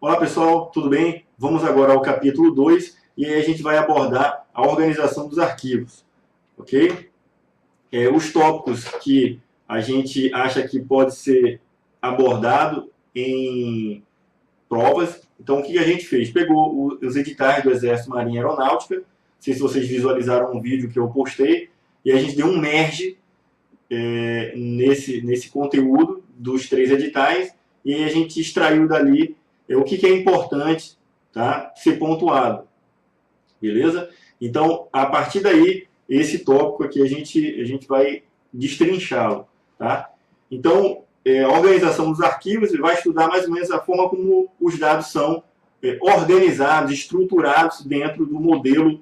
Olá pessoal, tudo bem? Vamos agora ao capítulo 2 e aí a gente vai abordar a organização dos arquivos, ok? Os tópicos que a gente acha que pode ser abordado em provas. Então o que a gente fez? Pegou os editais do Exército, Marinha e Aeronáutica, não sei se vocês visualizaram um vídeo que eu postei, e a gente deu um merge nesse conteúdo dos 3 editais e aí a gente extraiu dali o que é importante, tá, ser pontuado, beleza? Então, a partir daí, esse tópico aqui a gente vai destrinchá-lo, tá? Então, a organização dos arquivos vai estudar mais ou menos a forma como os dados são organizados, estruturados dentro do modelo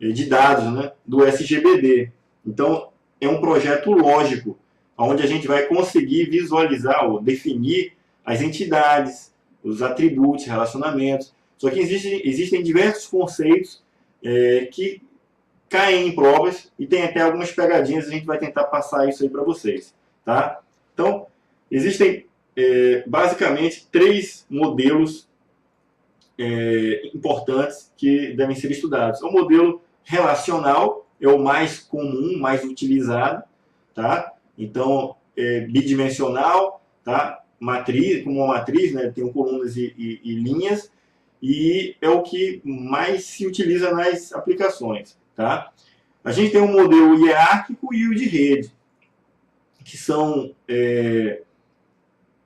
de dados, né, do SGBD. Então, é um projeto lógico, onde a gente vai conseguir visualizar ou definir as entidades, os atributos, relacionamentos. Só que existem diversos conceitos que caem em provas e tem até algumas pegadinhas, a gente vai tentar passar isso aí para vocês. Tá? Então, existem basicamente 3 modelos importantes que devem ser estudados. O modelo relacional é o mais comum, mais utilizado, tá? Então, bidimensional, tá? Matriz, como uma matriz, né? Tem colunas e linhas, e é o que mais se utiliza nas aplicações, tá? A gente tem um modelo hierárquico e o de rede, que são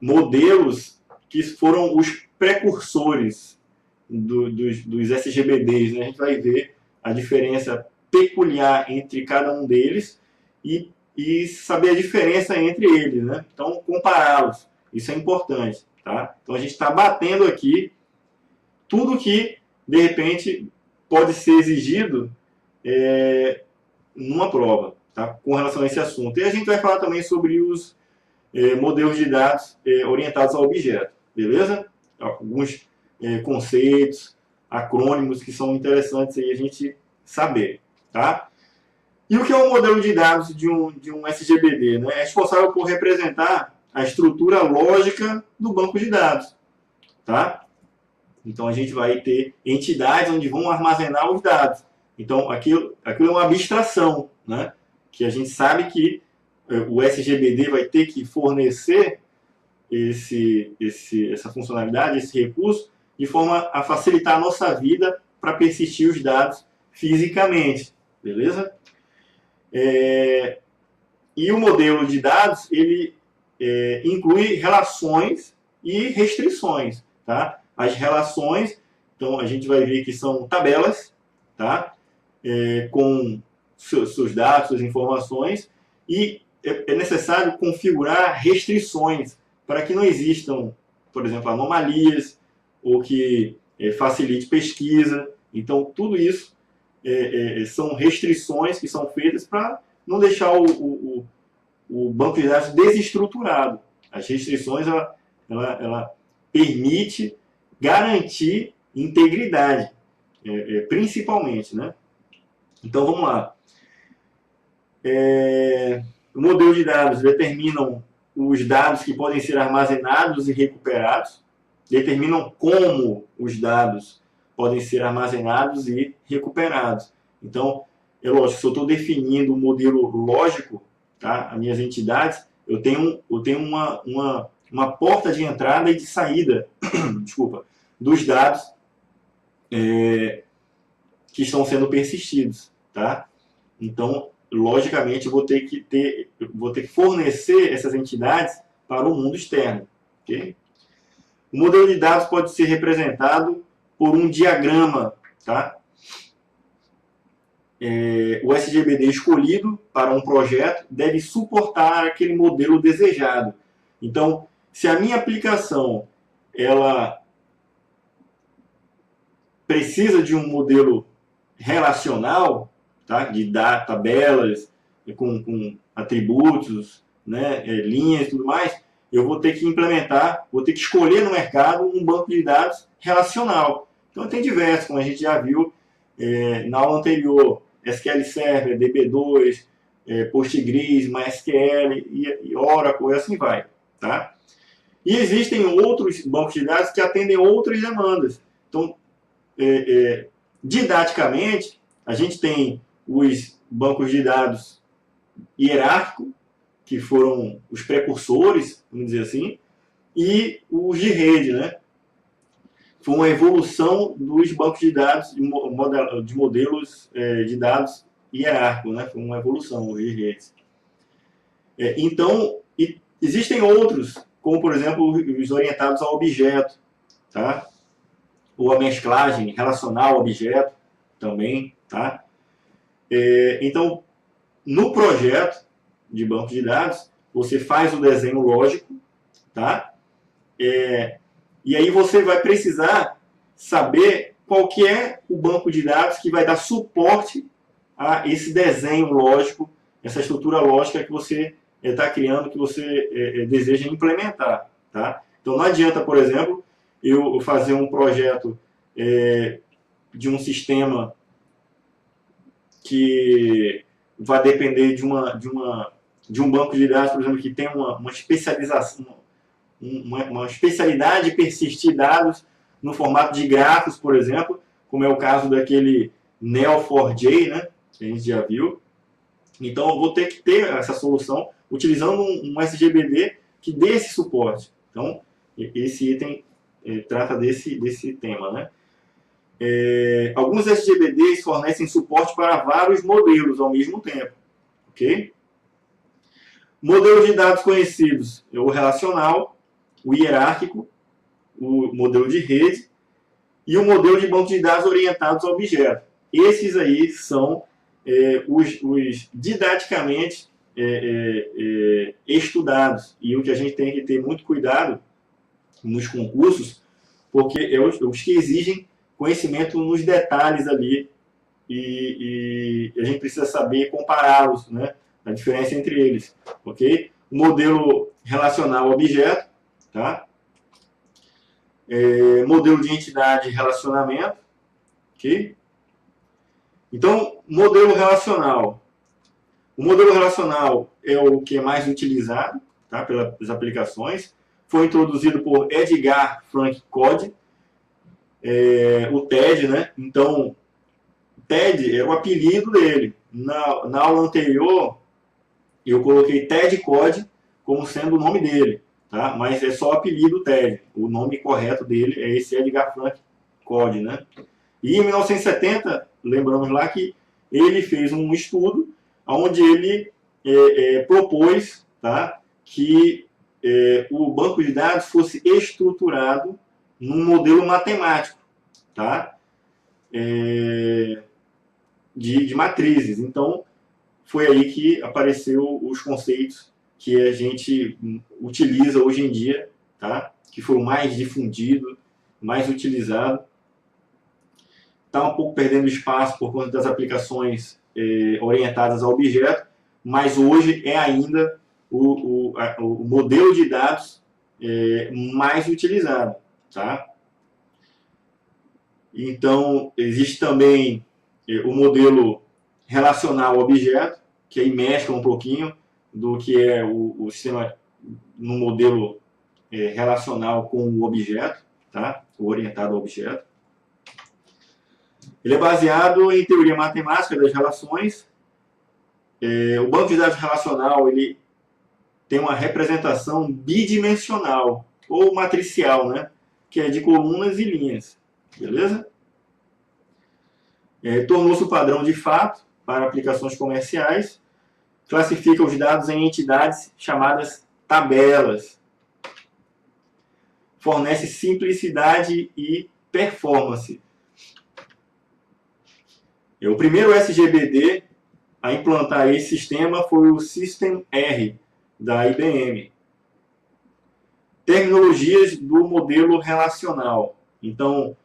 modelos que foram os precursores dos SGBDs, né? A gente vai ver a diferença peculiar entre cada um deles e saber a diferença entre eles, né? Então, compará-los. Isso é importante, tá? Então, a gente está batendo aqui tudo que, de repente, pode ser exigido numa prova, tá? Com relação a esse assunto. E a gente vai falar também sobre os modelos de dados orientados ao objeto, beleza? Alguns conceitos, acrônimos que são interessantes aí a gente saber, tá? E o que é um modelo de dados de um SGBD? Né? É responsável por representar a estrutura lógica do banco de dados, tá? Então a gente vai ter entidades onde vão armazenar os dados. Então aquilo é uma abstração, né? Que a gente sabe que o SGBD vai ter que fornecer essa funcionalidade, esse recurso, de forma a facilitar a nossa vida para persistir os dados fisicamente, beleza? E o modelo de dados, ele inclui relações e restrições, tá? As relações, então a gente vai ver que são tabelas, tá? Com seus dados, suas informações, e é necessário configurar restrições para que não existam, por exemplo, anomalias, ou que facilite pesquisa. Então, tudo isso são restrições que são feitas para não deixar o banco de dados desestruturado. As restrições, ela permite garantir integridade, principalmente, né? Então, vamos lá. O modelo de dados determinam os dados que podem ser armazenados e recuperados, determinam como os dados podem ser armazenados e recuperados. Então, é lógico, se eu estou definindo um modelo lógico, tá, as minhas entidades, eu tenho uma porta de entrada e de saída desculpa, dos dados que estão sendo persistidos. Tá? Então, logicamente, eu vou ter que fornecer essas entidades para o mundo externo. Okay? O modelo de dados pode ser representado por um diagrama. Tá? O SGBD escolhido para um projeto deve suportar aquele modelo desejado. Então, se a minha aplicação ela precisa de um modelo relacional, tá? De tabelas com atributos, né? Linhas e tudo mais, eu vou ter que implementar, vou ter que escolher no mercado um banco de dados relacional. Então tem diversos, como a gente já viu na aula anterior, SQL Server, DB2, Postgres, MySQL e Oracle, e assim vai. Tá? E existem outros bancos de dados que atendem outras demandas. Então, didaticamente, a gente tem os bancos de dados hierárquicos, que foram os precursores, vamos dizer assim, e os de rede, né? Foi uma evolução dos bancos de dados, de modelos de dados hierárquicos, né? Foi uma evolução, os de redes. Então, existem outros, como por exemplo os orientados a objeto, tá? Ou a mesclagem relacional objeto também, tá? Então, no projeto de banco de dados, você faz o desenho lógico, tá? E aí você vai precisar saber qual que é o banco de dados que vai dar suporte a esse desenho lógico, essa estrutura lógica que você está criando, que você deseja implementar, tá? Então não adianta, por exemplo, eu fazer um projeto de um sistema que vai depender de um banco de dados, por exemplo, que tem uma especialização, uma especialidade de persistir dados no formato de grafos, por exemplo, como é o caso daquele Neo4j, né, que a gente já viu. Então eu vou ter que ter essa solução utilizando um SGBD que dê esse suporte. Então esse item trata desse tema, né? Alguns SGBDs fornecem suporte para vários modelos ao mesmo tempo, ok? Modelos de dados conhecidos: o relacional, o hierárquico, o modelo de rede e o modelo de banco de dados orientados a objeto. Esses aí são os didaticamente estudados, e o que a gente tem que ter muito cuidado nos concursos, porque é os que exigem conhecimento nos detalhes ali, e a gente precisa saber compará-los, né? A diferença entre eles, ok? O modelo relacional objeto, tá? Modelo de entidade e relacionamento, ok? Então, modelo relacional. O modelo relacional é o que é mais utilizado, tá, pelas aplicações. Foi introduzido por Edgar Frank Code, o TED, né? Então, TED é o apelido dele. Na aula anterior, eu coloquei TED Code como sendo o nome dele, tá? Mas é só o apelido TED. O nome correto dele é esse Edgar Frank Code, né? E em 1970, lembramos lá que ele fez um estudo onde ele propôs, tá, que o banco de dados fosse estruturado num modelo matemático, tá? De matrizes. Então, foi aí que apareceu os conceitos que a gente utiliza hoje em dia, tá? Que foi o mais difundido, mais utilizado. Está um pouco perdendo espaço por conta das aplicações orientadas a objeto, mas hoje é ainda o modelo de dados mais utilizado, tá? Então, existe também o modelo relacional objeto, que aí mescla um pouquinho do que é o sistema no modelo relacional com o objeto, tá? O orientado ao objeto. Ele é baseado em teoria matemática das relações. O banco de dados relacional ele tem uma representação bidimensional ou matricial, né? Que é de colunas e linhas, beleza? Tornou-se o padrão de fato para aplicações comerciais. Classifica os dados em entidades chamadas tabelas. Fornece simplicidade e performance. O primeiro SGBD a implantar esse sistema foi o System R, da IBM. Terminologias do modelo relacional. Então,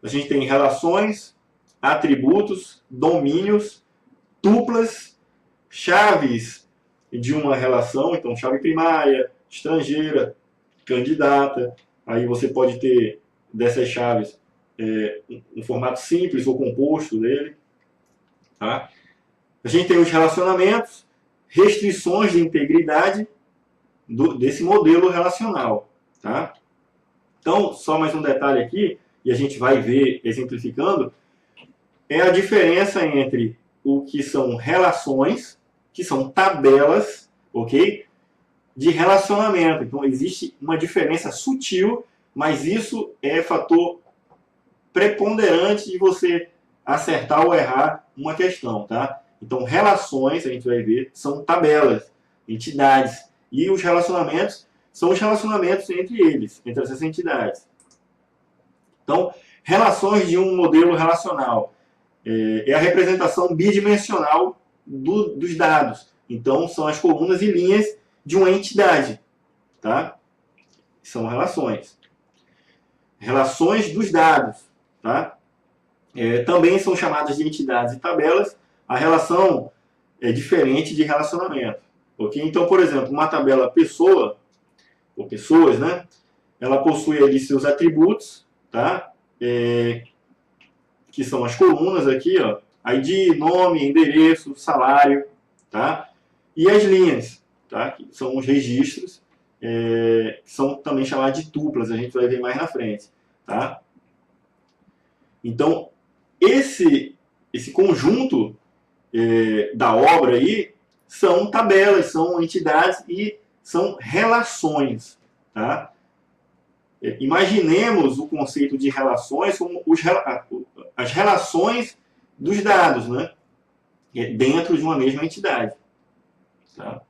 a gente tem relações, atributos, domínios, tuplas, chaves de uma relação, então chave primária, estrangeira, candidata. Aí você pode ter dessas chaves um formato simples ou composto dele. Tá? A gente tem os relacionamentos, restrições de integridade desse modelo relacional. tá? Então, só mais um detalhe aqui, e a gente vai ver exemplificando, é a diferença entre o que são relações, que são tabelas, ok? De relacionamento. Então, existe uma diferença sutil, mas isso é fator preponderante de você acertar ou errar uma questão, tá? Então, relações, a gente vai ver, são tabelas, entidades. E os relacionamentos são os relacionamentos entre eles, entre essas entidades. Então, relações de um modelo relacional é a representação bidimensional dos dados. Então, são as colunas e linhas de uma entidade, tá? São relações. Relações dos dados, tá? Também são chamadas de entidades e tabelas. A relação é diferente de relacionamento, ok? Então, por exemplo, uma tabela pessoa, ou pessoas, né? Ela possui ali seus atributos, tá? Que são as colunas aqui, ó. ID, nome, endereço, salário, tá? E as linhas, tá? Que são os registros, que são também chamados de tuplas, a gente vai ver mais na frente, tá? Então, esse conjunto da obra aí são tabelas, são entidades e são relações, tá? Imaginemos o conceito de relações como as relações dos dados, né? Dentro de uma mesma entidade. Tá?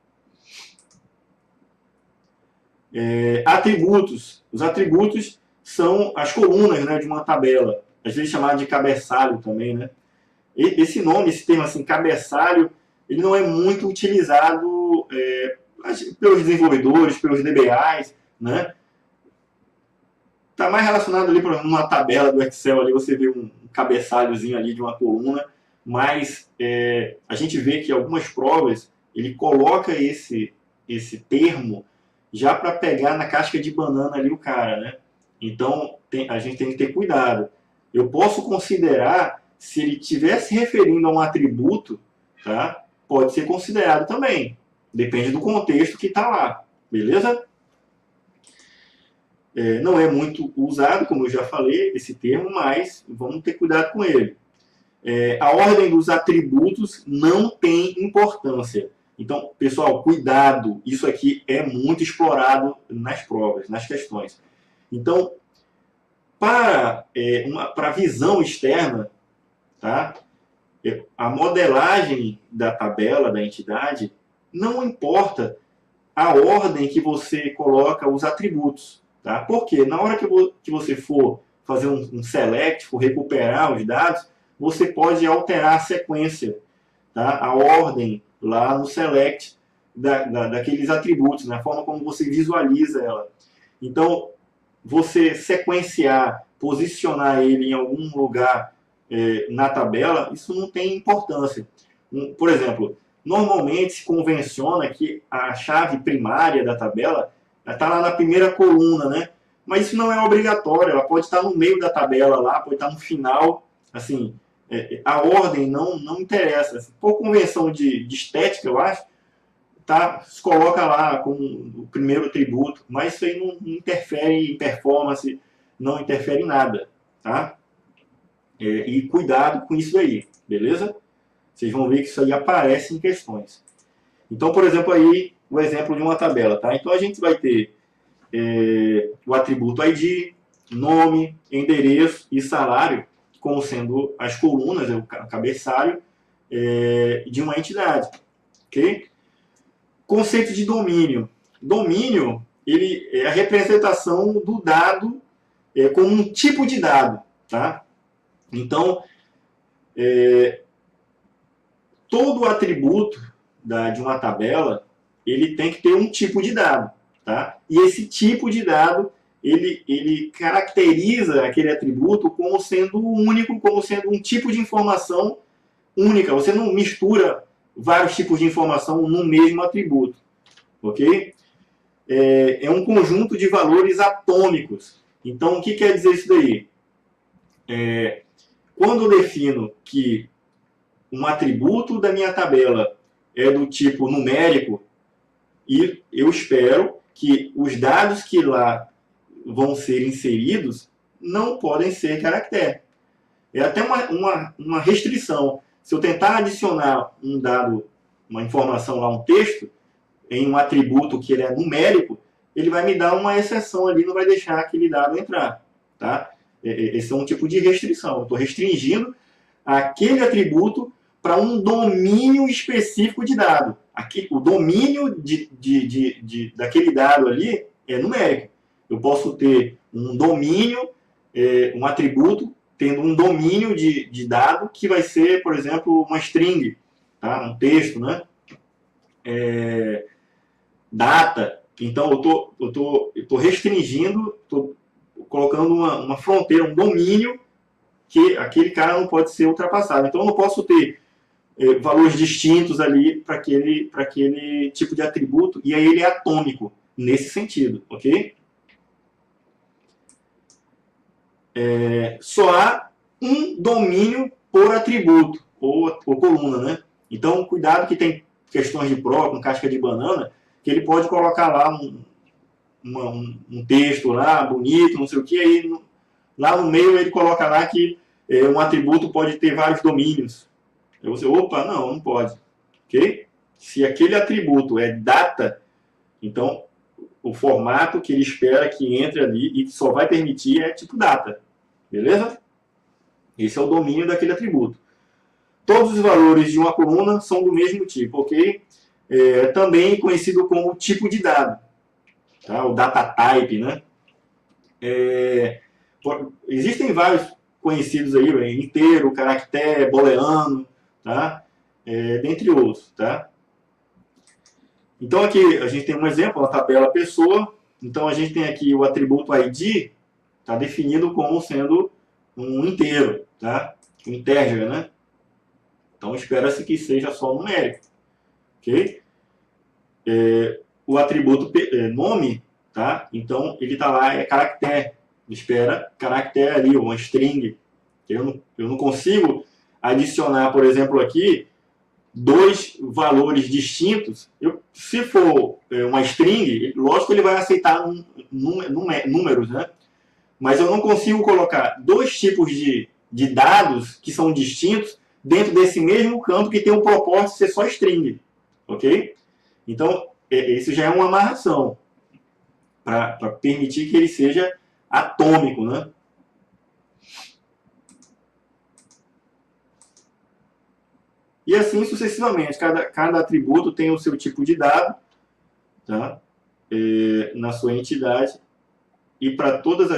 Atributos. Os atributos são as colunas, né, de uma tabela. Às vezes chamado de cabeçalho também, né? Esse nome, esse termo assim, cabeçalho, ele não é muito utilizado pelos desenvolvedores, pelos DBAs, né? Está mais relacionado ali, por exemplo, numa tabela do Excel, ali você vê um cabeçalhozinho ali de uma coluna, mas a gente vê que algumas provas ele coloca esse termo já para pegar na casca de banana ali o cara, né? Então a gente tem que ter cuidado. Eu posso considerar, se ele estiver se referindo a um atributo, tá? Pode ser considerado também. Depende do contexto que está lá, beleza? Não é muito usado, como eu já falei, esse termo, mas vamos ter cuidado com ele. A ordem dos atributos não tem importância. Então, pessoal, cuidado. Isso aqui é muito explorado nas provas, nas questões. Então, para a visão externa, tá? A modelagem da tabela, da entidade, não importa a ordem que você coloca os atributos. Tá? Porque na hora que você for fazer um select, for recuperar os dados, você pode alterar a sequência, tá? A ordem lá no select daqueles atributos, na forma como você visualiza ela. Então, você sequenciar, posicionar ele em algum lugar na tabela, isso não tem importância. Por exemplo, normalmente se convenciona que a chave primária da tabela está lá na primeira coluna, né? Mas isso não é obrigatório, ela pode estar no meio da tabela lá, pode estar no final, assim, a ordem não interessa. Por convenção de estética, eu acho, se coloca lá como o primeiro atributo, mas isso aí não interfere em performance, não interfere em nada, tá? E cuidado com isso aí, beleza? Vocês vão ver que isso aí aparece em questões. Então, por exemplo, aí, o exemplo de uma tabela, tá? Então, a gente vai ter o atributo ID, nome, endereço e salário, como sendo as colunas, o cabeçalho de uma entidade, ok? Conceito de domínio. Domínio, ele é a representação do dado como um tipo de dado, tá? Então, todo atributo de uma tabela, ele tem que ter um tipo de dado, tá? E esse tipo de dado, ele caracteriza aquele atributo como sendo único, como sendo um tipo de informação única. Você não mistura vários tipos de informação no mesmo atributo, ok? É um conjunto de valores atômicos. Então, o que quer dizer isso daí? Quando eu defino que um atributo da minha tabela é do tipo numérico, e eu espero que os dados que lá vão ser inseridos não podem ser caractere. É até uma restrição. Se eu tentar adicionar um dado, uma informação lá, um texto, em um atributo que ele é numérico, ele vai me dar uma exceção ali, não vai deixar aquele dado entrar. Tá? Esse é um tipo de restrição. Eu estou restringindo aquele atributo para um domínio específico de dado. Aqui, o domínio daquele dado ali é numérico. Eu posso ter um domínio, um atributo, tendo um domínio de dado que vai ser, por exemplo, uma string, tá? Um texto, né? Data. Então, eu tô restringindo, estou colocando uma fronteira, um domínio que aquele cara não pode ser ultrapassado. Então, eu não posso ter valores distintos ali para aquele tipo de atributo, e aí ele é atômico nesse sentido, ok? Só há um domínio por atributo, ou coluna, né? Então, cuidado que tem questões de pró, com casca de banana, que ele pode colocar lá um texto lá, bonito, não sei o que, aí lá no meio ele coloca lá que um atributo pode ter vários domínios. Aí você, opa, não pode. Ok? Se aquele atributo é data, então o formato que ele espera que entre ali e que só vai permitir é tipo data. Beleza? Esse é o domínio daquele atributo. Todos os valores de uma coluna são do mesmo tipo, ok? Também conhecido como tipo de dado. Tá? O data type, né? Existem vários conhecidos aí, inteiro, caractere, booleano, tá? Dentre outros, tá? Então aqui a gente tem um exemplo, uma tabela pessoa. Então a gente tem aqui o atributo ID, está definido como sendo um inteiro, tá? Um integer, né? Então espera-se que seja só numérico, ok? O atributo nome, tá? Então ele está lá, é caractere. Espera caractere ali, uma string. Eu não consigo adicionar, por exemplo, aqui, dois valores distintos. Se for uma string, lógico que ele vai aceitar números, né? Mas eu não consigo colocar dois tipos de dados que são distintos dentro desse mesmo campo que tem o propósito de ser só string. Ok? Então, isso já é uma amarração para permitir que ele seja atômico, né? E assim sucessivamente. Cada atributo tem o seu tipo de dado, tá? Na sua entidade. E para todos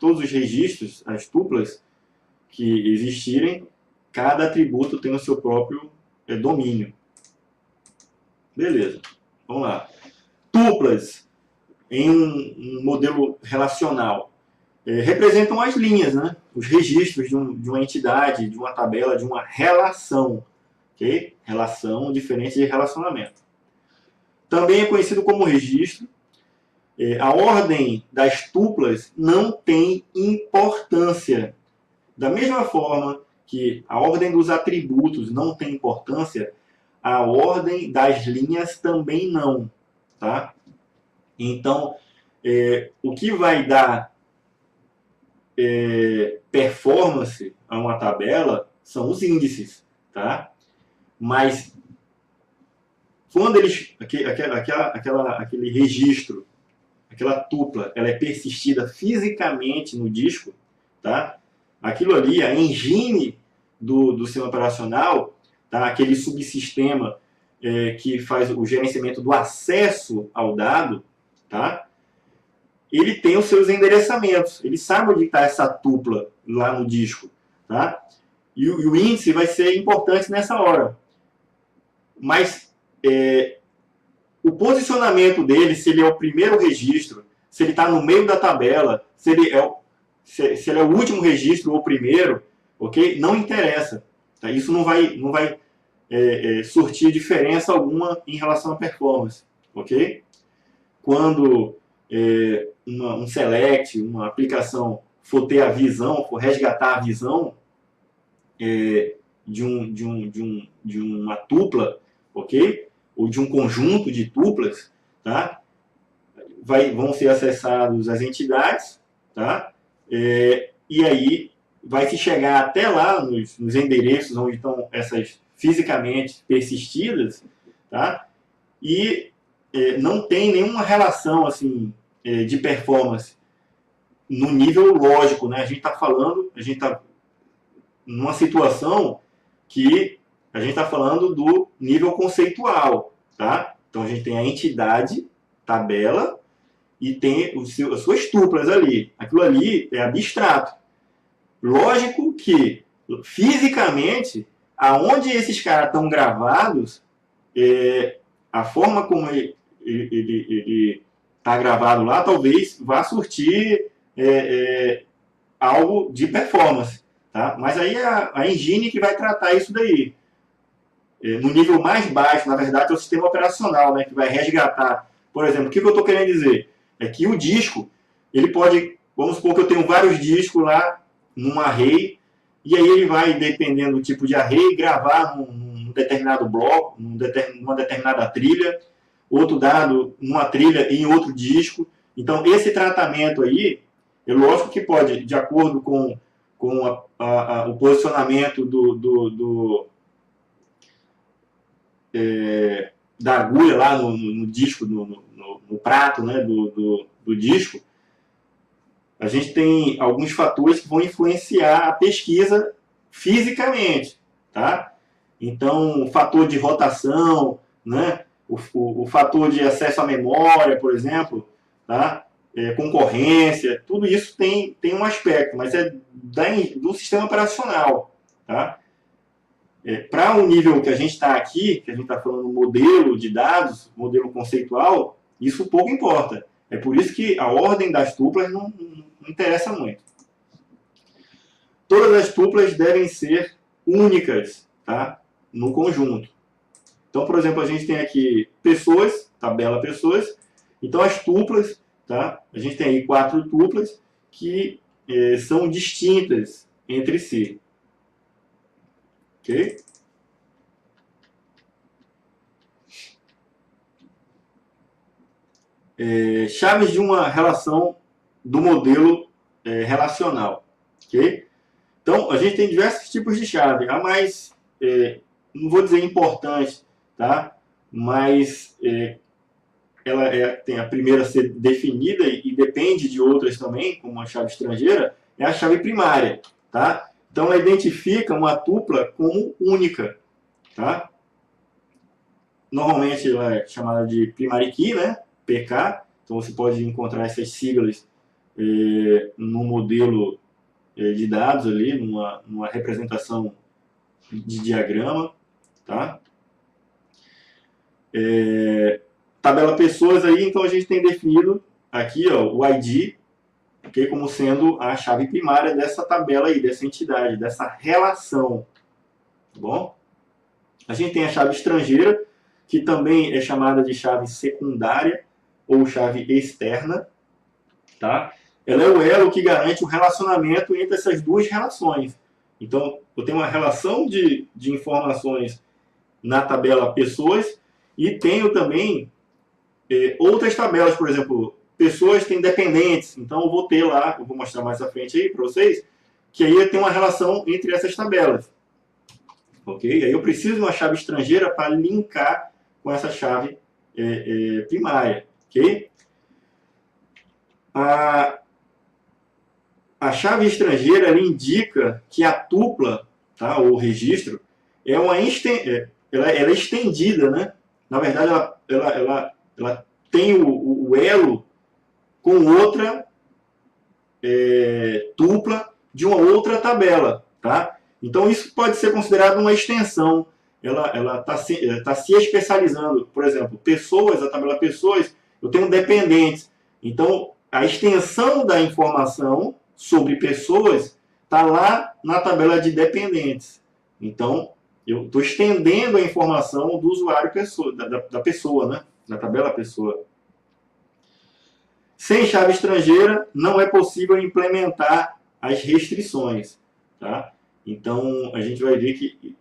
os registros, as tuplas que existirem, cada atributo tem o seu próprio domínio. Beleza. Vamos lá. Tuplas em um modelo relacional representam as linhas, né? Os registros de uma entidade, de uma tabela, de uma relação. Okay? Relação diferente de relacionamento. Também é conhecido como registro. A ordem das tuplas não tem importância. Da mesma forma que a ordem dos atributos não tem importância, a ordem das linhas também não. Tá? Então, o que vai dar performance a uma tabela são os índices. Tá? Mas, quando aquele registro, aquela tupla, ela é persistida fisicamente no disco, tá? Aquilo ali, a engine do sistema operacional, tá? Aquele subsistema que faz o gerenciamento do acesso ao dado, tá? Ele tem os seus endereçamentos, ele sabe onde está essa tupla lá no disco, tá? E o índice vai ser importante nessa hora. Mas o posicionamento dele, se ele é o primeiro registro, se ele está no meio da tabela, se ele é o último registro ou o primeiro, ok? Não interessa. Tá? Isso não vai surtir diferença alguma em relação à performance, ok? Quando um select, uma aplicação for ter a visão, for resgatar a visão de uma tupla, ok? Ou de um conjunto de tuplas, tá? vão ser acessados as entidades, tá? E aí vai se chegar até lá nos endereços onde estão essas fisicamente persistidas, tá? E não tem nenhuma relação assim de performance no nível lógico, né? A gente está numa situação que a gente está falando do nível conceitual, tá? Então a gente tem a entidade, tabela, e tem as suas tuplas ali. Aquilo ali é abstrato. Lógico que, fisicamente, aonde esses caras estão gravados, a forma como ele está gravado lá, talvez vá surtir algo de performance. Tá? Mas aí é a engine que vai tratar isso daí. No nível mais baixo, na verdade, é o sistema operacional, né, que vai resgatar. Por exemplo, o que eu estou querendo dizer? É que o disco, ele pode, vamos supor que eu tenho vários discos lá num array, e aí ele vai, dependendo do tipo de array, gravar num determinado bloco, numa determinada trilha, outro dado numa trilha em outro disco. Então, esse tratamento aí, é lógico que pode, de acordo com o posicionamento da agulha lá no disco, no prato, né, do disco, a gente tem alguns fatores que vão influenciar a pesquisa fisicamente, tá? Então, o fator de rotação, né, o fator de acesso à memória, por exemplo, tá? Concorrência, tudo isso tem um aspecto, mas é do sistema operacional, tá? Para o nível que a gente está aqui, que a gente está falando modelo de dados, modelo conceitual, isso pouco importa. É por isso que a ordem das tuplas não interessa muito. Todas as tuplas devem ser únicas, tá? No conjunto. Então, por exemplo, a gente tem aqui pessoas, tabela pessoas. Então, as tuplas, tá? A gente tem aí 4 tuplas que são distintas entre si. Ok? Chaves de uma relação do modelo relacional. Ok? Então, a gente tem diversos tipos de chave. A mais, não vou dizer importante, tá? Mas ela tem a primeira a ser definida e depende de outras também, como a chave estrangeira, é a chave primária, tá? Então, ela identifica uma tupla como única, tá? Normalmente, ela é chamada de primary key, né? PK. Então, você pode encontrar essas siglas no modelo de dados ali, numa representação de diagrama, tá? Tabela pessoas aí, então a gente tem definido aqui, ó, o ID, okay, como sendo a chave primária dessa tabela aí, dessa entidade, dessa relação, tá bom? A gente tem a chave estrangeira, que também é chamada de chave secundária ou chave externa, tá? Ela é o elo que garante o relacionamento entre essas duas relações. Então, eu tenho uma relação de informações na tabela pessoas e tenho também outras tabelas, por exemplo, pessoas têm dependentes. Então, eu vou ter lá, eu vou mostrar mais à frente aí para vocês, que aí tem uma relação entre essas tabelas. Ok? Aí eu preciso de uma chave estrangeira para linkar com essa chave primária. Ok? A chave estrangeira ela indica que a tupla, tá, ou registro, ela é estendida, né? Na verdade, ela tem o elo com outra tupla de uma outra tabela, tá? Então, isso pode ser considerado uma extensão. Ela está se especializando. Por exemplo, pessoas, a tabela pessoas, eu tenho dependentes. Então, a extensão da informação sobre pessoas está lá na tabela de dependentes. Então, eu estou estendendo a informação do usuário pessoa, da pessoa, né? Da tabela pessoa. Sem chave estrangeira, não é possível implementar as restrições, tá? Então, a gente vai ver que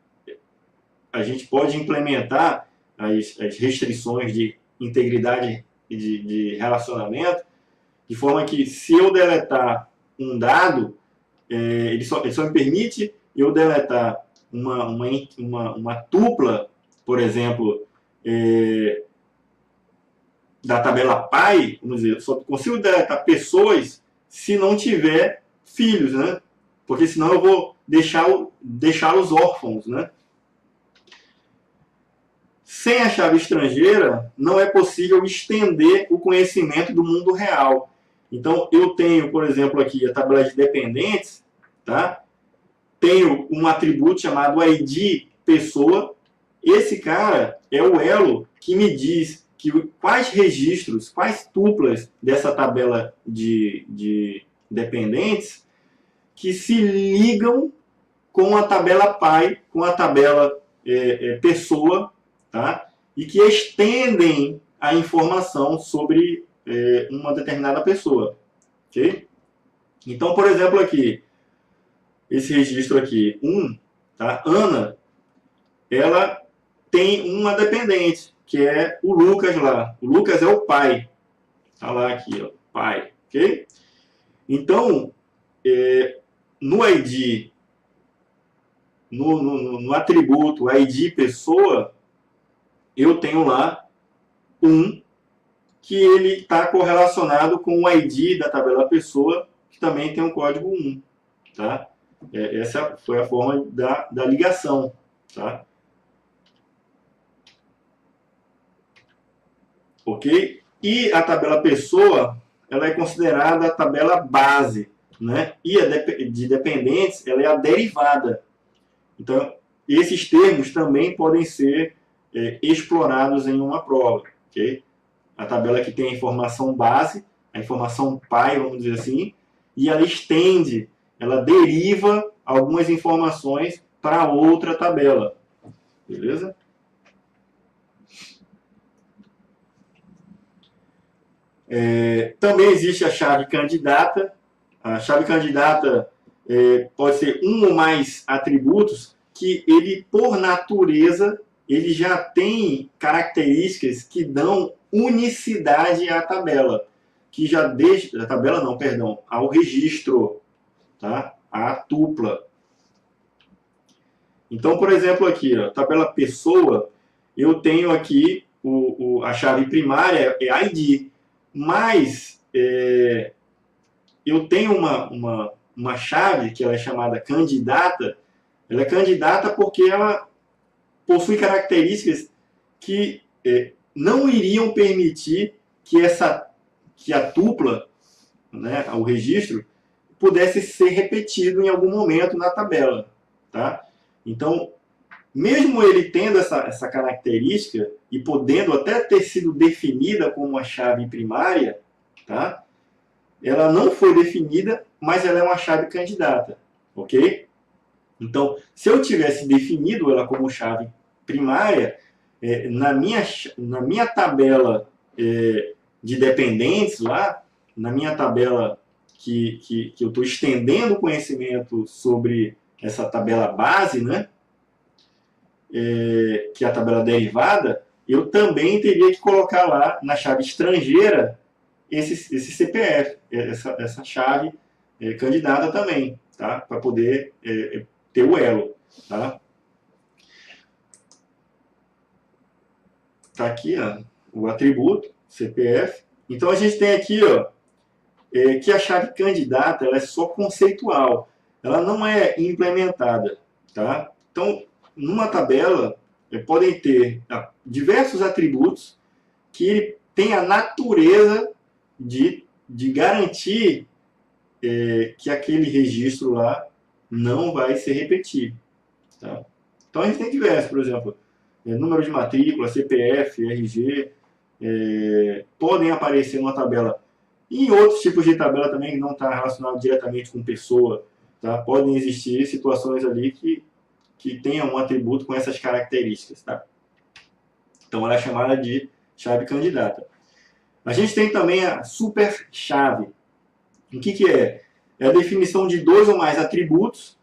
a gente pode implementar as restrições de integridade de relacionamento, de forma que se eu deletar um dado, ele só me permite eu deletar uma tupla, por exemplo, da tabela pai, vamos dizer, só consigo deletar pessoas se não tiver filhos, né? Porque senão eu vou deixá-los órfãos, né? Sem a chave estrangeira, não é possível estender o conhecimento do mundo real. Então, eu tenho, por exemplo, aqui a tabela de dependentes, tá? Tenho um atributo chamado ID pessoa. Esse cara é o elo que me diz quais registros, quais tuplas dessa tabela de dependentes que se ligam com a tabela pai, com a tabela pessoa, tá? E que estendem a informação sobre uma determinada pessoa. Okay? Então, por exemplo, aqui, esse registro aqui, 1, tá? Ana, ela tem uma dependente, que é o Lucas lá. O Lucas é o pai. Tá lá aqui, ó, pai. Ok? Então, no ID, no atributo ID pessoa, eu tenho lá um que ele está correlacionado com o ID da tabela pessoa, que também tem um código 1. Tá? Essa foi a forma da ligação. Tá? Ok? E a tabela pessoa, ela é considerada a tabela base, né? E a de dependentes, ela é a derivada. Então, esses termos também podem ser explorados em uma prova. Okay? A tabela que tem a informação base, a informação pai, vamos dizer assim, e ela estende, ela deriva algumas informações para outra tabela. Beleza? Também existe a chave candidata. A chave candidata pode ser um ou mais atributos que ele, por natureza, ele já tem características que dão unicidade à tabela, que já deixa, a tabela não, perdão, ao registro, tá? À tupla. Então, por exemplo, aqui, ó, tabela pessoa, eu tenho aqui a chave primária é ID, mas eu tenho uma chave que ela é chamada candidata. Ela é candidata porque ela possui características que não iriam permitir que a tupla, né, o registro, pudesse ser repetido em algum momento na tabela. Tá? Então, mesmo ele tendo essa característica e podendo até ter sido definida como uma chave primária, tá? Ela não foi definida, mas ela é uma chave candidata. Ok? Então, se eu tivesse definido ela como chave primária, na minha tabela de dependentes lá, na minha tabela que eu estou estendendo o conhecimento sobre essa tabela base, né, que é a tabela derivada, eu também teria que colocar lá na chave estrangeira esse CPF, essa chave candidata também, tá? Para poder ter o elo. Tá? Tá aqui, ó, o atributo, CPF. Então a gente tem aqui, ó, que a chave candidata ela é só conceitual, ela não é implementada. Tá? Então, numa tabela, podem ter diversos atributos que têm a natureza de garantir que aquele registro lá não vai se repetir. Tá? Então a gente tem diversos, por exemplo, número de matrícula, CPF, RG, podem aparecer numa tabela. E em outros tipos de tabela também que não está relacionado diretamente com pessoa. Tá? Podem existir situações ali que tenham um atributo com essas características. Tá? Então ela é chamada de chave candidata. A gente tem também a superchave. O que é? É a definição de 2 ou mais atributos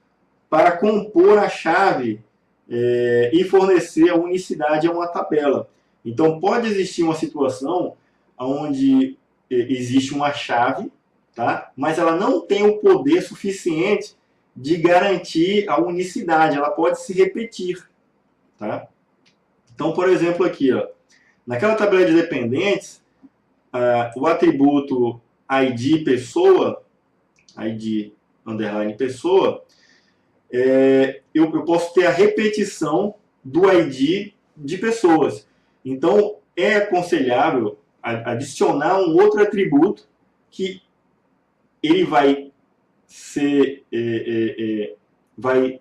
para compor a chave e fornecer a unicidade a uma tabela. Então, pode existir uma situação onde existe uma chave, tá? Mas ela não tem o poder suficiente de garantir a unicidade, ela pode se repetir, tá? Então, por exemplo, aqui, ó, naquela tabela de dependentes, o atributo ID pessoa, ID underline pessoa, eu posso ter a repetição do ID de pessoas. Então, é aconselhável adicionar um outro atributo que ele vai vai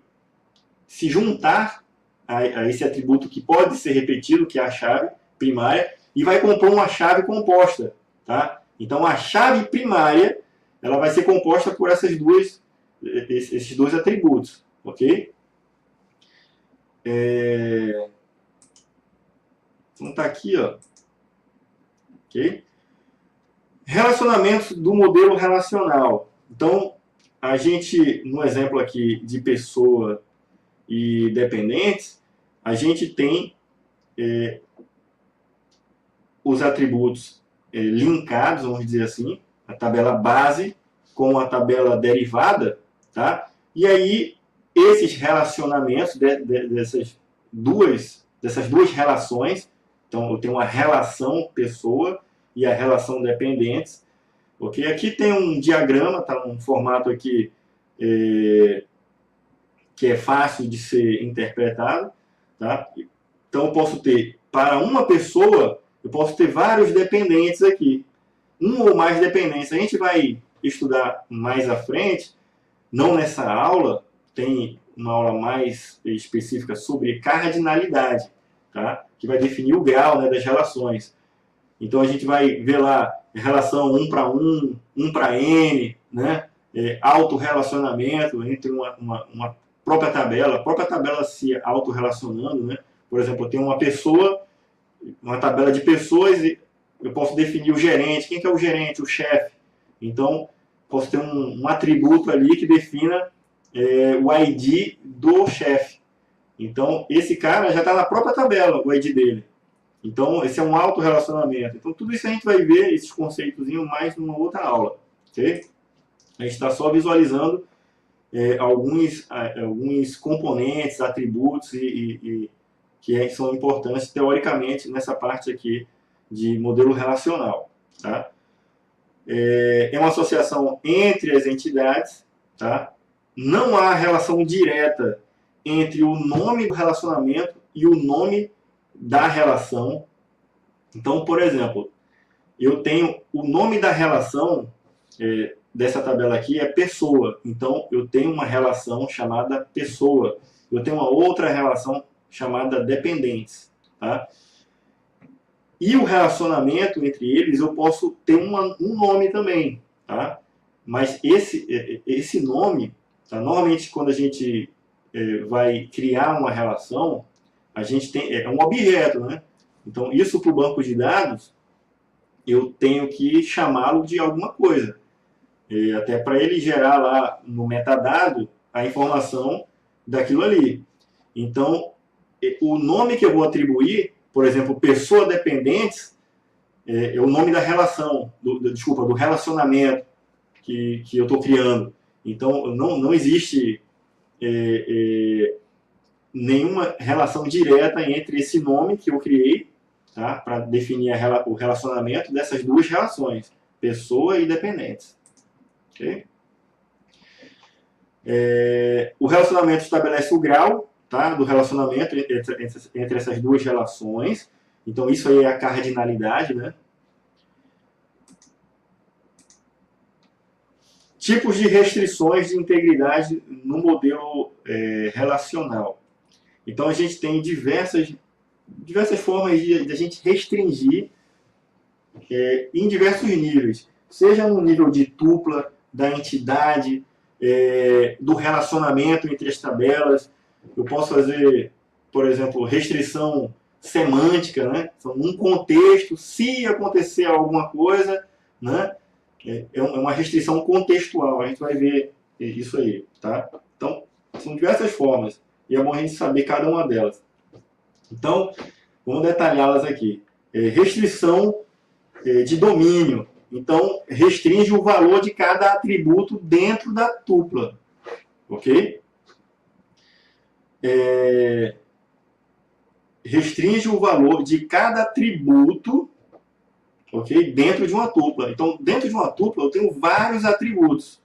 se juntar a esse atributo que pode ser repetido, que é a chave primária, e vai compor uma chave composta, tá? Então, a chave primária ela vai ser composta por esses dois atributos, ok? Então, tá aqui, ó. Ok? Relacionamentos do modelo relacional. Então, a gente, no exemplo aqui de pessoa e dependentes, a gente tem os atributos linkados, vamos dizer assim, a tabela base com a tabela derivada, tá? E aí, esses relacionamentos dessas duas relações, então eu tenho uma relação pessoa e a relação dependentes, ok? Aqui tem um diagrama, tá? Um formato aqui que é fácil de ser interpretado, tá? Então eu posso ter, para uma pessoa, eu posso ter vários dependentes aqui, um ou mais dependentes. A gente vai estudar mais à frente, não nessa aula, tem uma aula mais específica sobre cardinalidade, tá? Que vai definir o grau, né, das relações. Então a gente vai ver lá relação 1 para 1, 1 para N, né? Autorrelacionamento entre uma própria tabela, a própria tabela se autorrelacionando, né? Por exemplo, eu tenho uma pessoa, uma tabela de pessoas, e eu posso definir o gerente. Quem que é o gerente? O chefe. Então, posso ter um atributo ali que defina o ID do chefe. Então, esse cara já está na própria tabela, o ID dele. Então, esse é um autorrelacionamento. Então, tudo isso a gente vai ver, esses conceitos mais numa outra aula. Okay? A gente está só visualizando alguns componentes, atributos que são importantes teoricamente nessa parte aqui de modelo relacional. Tá? É uma associação entre as entidades, tá? Não há relação direta entre o nome do relacionamento e o nome da relação. Então, por exemplo, eu tenho o nome da relação dessa tabela aqui é pessoa. Então, eu tenho uma relação chamada pessoa. Eu tenho uma outra relação chamada dependentes. Tá? E o relacionamento entre eles, eu posso ter um nome também. Tá? Mas esse nome, tá? Normalmente, quando a gente vai criar uma relação, a gente tem um objeto, né? Então, isso para o banco de dados, eu tenho que chamá-lo de alguma coisa. Até para ele gerar lá no metadado a informação daquilo ali. Então, o nome que eu vou atribuir, por exemplo, pessoa dependentes, é o nome da relação, do relacionamento que eu estou criando. Então, não existe nenhuma relação direta entre esse nome que eu criei, tá, para definir o relacionamento dessas duas relações, pessoa e dependentes. Okay? O relacionamento estabelece o grau, tá, do relacionamento entre essas duas relações. Então, isso aí é a cardinalidade, né? Tipos de restrições de integridade no modelo relacional. Então, a gente tem diversas formas de a gente restringir em diversos níveis. Seja no nível de tupla, da entidade, do relacionamento entre as tabelas. Eu posso fazer, por exemplo, restrição semântica, né? Então, num contexto, se acontecer alguma coisa, né? É uma restrição contextual. A gente vai ver isso aí, tá? Então, são diversas formas. E é bom a gente saber cada uma delas. Então, vamos detalhá-las aqui. Restrição de domínio. Então, restringe o valor de cada atributo dentro da tupla. Ok? Restringe o valor de cada atributo, ok? Dentro de uma tupla. Então, dentro de uma tupla, eu tenho vários atributos.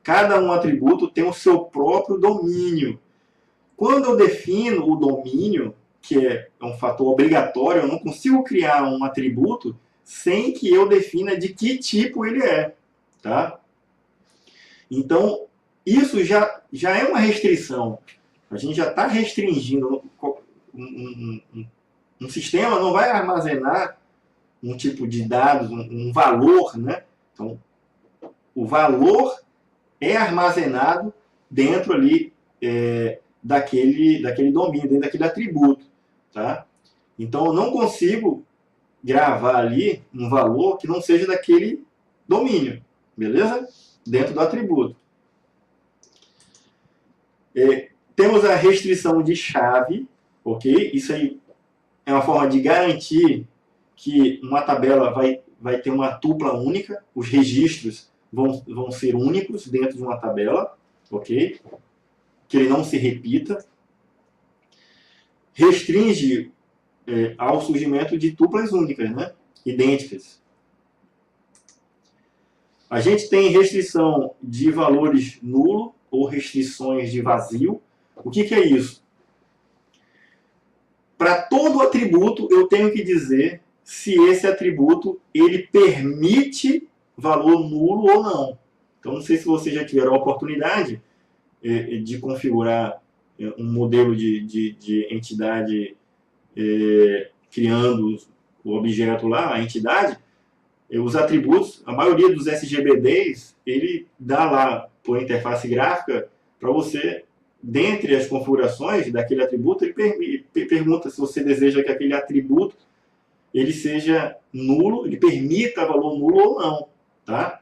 Cada um atributo tem o seu próprio domínio. Quando eu defino o domínio, que é um fator obrigatório, eu não consigo criar um atributo sem que eu defina de que tipo ele é. Tá? Então, isso já é uma restrição. A gente já está restringindo. Um sistema não vai armazenar um tipo de dados, um valor, né? Então, o valor é armazenado dentro ali daquele domínio, dentro daquele atributo, tá? Então, eu não consigo gravar ali um valor que não seja daquele domínio, beleza? Dentro do atributo. Temos a restrição de chave, ok? Isso aí é uma forma de garantir que uma tabela vai ter uma tupla única, os registros vão ser únicos dentro de uma tabela, ok? Que ele não se repita. Restringe ao surgimento de tuplas únicas, né? Idênticas. A gente tem restrição de valores nulo ou restrições de vazio. O que é isso? Para todo atributo, eu tenho que dizer se esse atributo ele permite valor nulo ou não. Então, não sei se vocês já tiveram a oportunidade de configurar um modelo de entidade criando o objeto lá, a entidade. Os atributos, a maioria dos SGBDs, ele dá lá, por interface gráfica, para você, dentre as configurações daquele atributo, ele pergunta se você deseja que aquele atributo ele seja nulo, ele permita valor nulo ou não. Tá?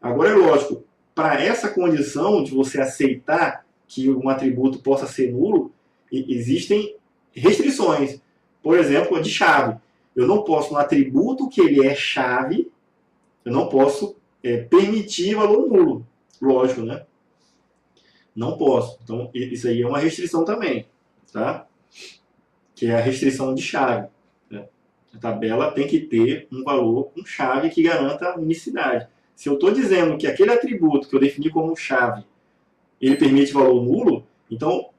Agora, é lógico, para essa condição de você aceitar que um atributo possa ser nulo, existem restrições. Por exemplo, a de chave. Eu não posso, no atributo que ele é chave, eu não posso permitir valor nulo. Lógico, né? Não posso. Então, isso aí é uma restrição também. Tá? Que é a restrição de chave. Né? A tabela tem que ter um valor, um chave que garanta a unicidade. Se eu estou dizendo que aquele atributo que eu defini como chave, ele permite valor nulo, então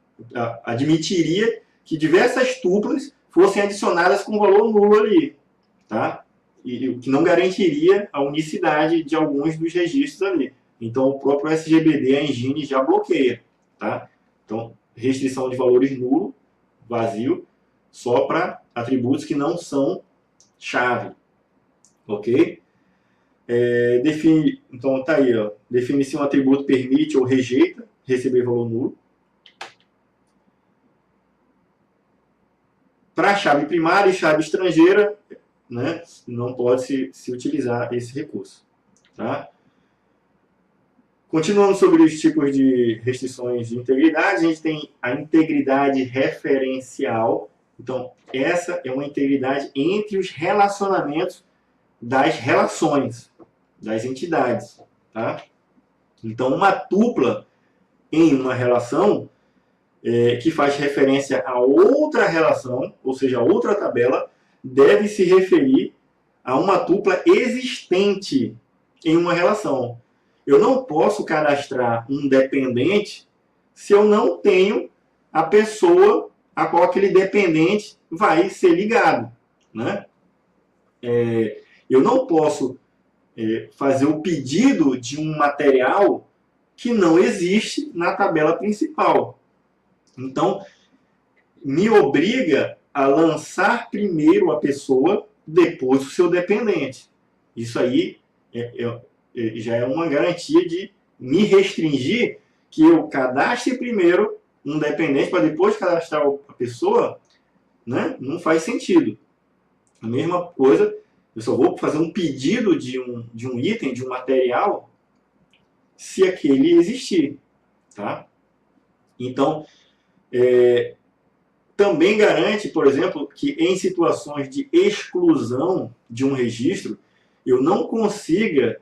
admitiria que diversas tuplas fossem adicionadas com valor nulo ali, tá? E o que não garantiria a unicidade de alguns dos registros ali. Então, o próprio SGBD, a engine, já bloqueia, tá? Então, restrição de valores nulo, vazio, só para atributos que não são chave, ok? Então, tá aí, ó, define se um atributo permite ou rejeita receber valor nulo. Para chave primária e chave estrangeira, né, não pode se utilizar esse recurso. Tá? Continuando sobre os tipos de restrições de integridade, a gente tem a integridade referencial. Então, essa é uma integridade entre os relacionamentos das relações, das entidades. Tá? Então, uma tupla em uma relação que faz referência a outra relação, ou seja, a outra tabela, deve se referir a uma tupla existente em uma relação. Eu não posso cadastrar um dependente se eu não tenho a pessoa a qual aquele dependente vai ser ligado. Né? Eu não posso fazer o pedido de um material que não existe na tabela principal. Então, me obriga a lançar primeiro a pessoa, depois o seu dependente. Isso aí já é uma garantia de me restringir que eu cadastre primeiro um dependente para depois cadastrar a pessoa, né? Não faz sentido. A mesma coisa, eu só vou fazer um pedido de um item, de um material, se aquele existir. Tá? Então, também garante, por exemplo, que em situações de exclusão de um registro, eu não consiga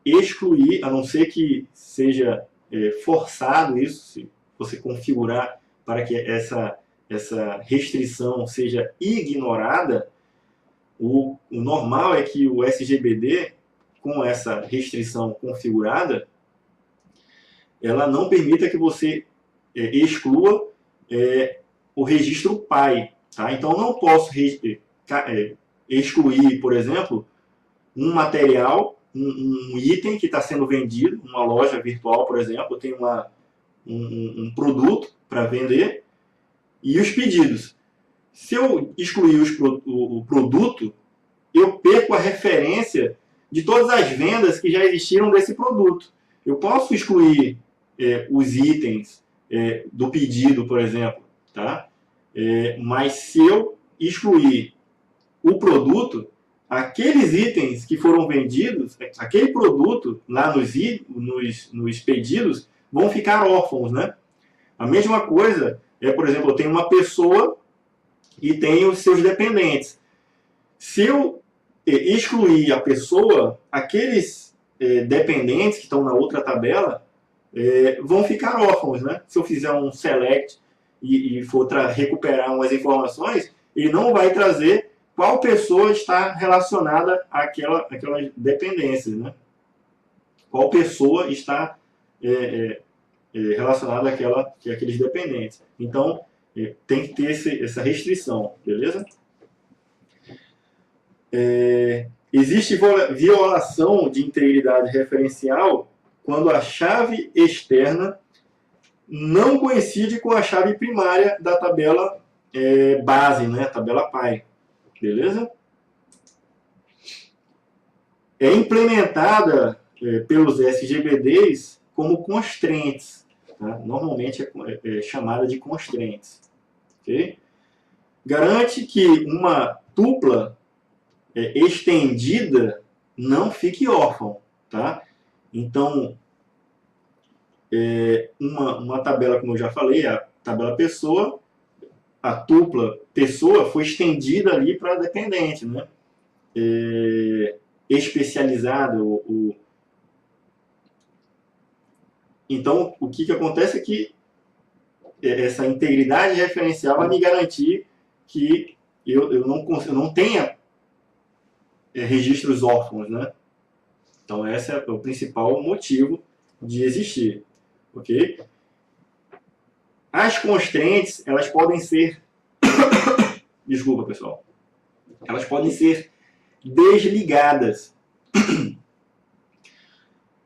excluir, a não ser que seja forçado isso, se você configurar para que essa restrição seja ignorada. O normal é que o SGBD, com essa restrição configurada, ela não permita que você exclua o registro pai. Tá? Então, eu não posso excluir, por exemplo, um material, um item que está sendo vendido, uma loja virtual, por exemplo, eu tenho um produto para vender, e os pedidos. Se eu excluir o produto, eu perco a referência de todas as vendas que já existiram desse produto. Eu posso excluir os itens do pedido, por exemplo, tá? Mas se eu excluir o produto, aqueles itens que foram vendidos, aquele produto lá nos pedidos, vão ficar órfãos, né? A mesma coisa por exemplo, eu tenho uma pessoa e tenho seus dependentes. Se eu excluir a pessoa, aqueles dependentes que estão na outra tabela vão ficar órfãos, né? Se eu fizer um select e for recuperar umas informações, ele não vai trazer qual pessoa está relacionada àquelas dependências, né? Qual pessoa está relacionada àqueles dependentes. Então, tem que ter essa restrição, beleza? Existe violação de integridade referencial quando a chave externa não coincide com a chave primária da tabela base, né? Tabela pai, beleza? É implementada pelos SGBDs como constraints, tá? Normalmente é chamada de constraints. Okay? Garante que uma tupla estendida não fique órfã, tá? Então, uma tabela, como eu já falei, a tabela pessoa, a tupla pessoa foi estendida ali para dependente, né? Especializado. Então, o que acontece é que essa integridade referencial vai me garantir que eu não tenha registros órfãos, né? Então, esse é o principal motivo de existir, ok? As constraints, elas podem ser... Desculpa, pessoal. Elas podem ser desligadas.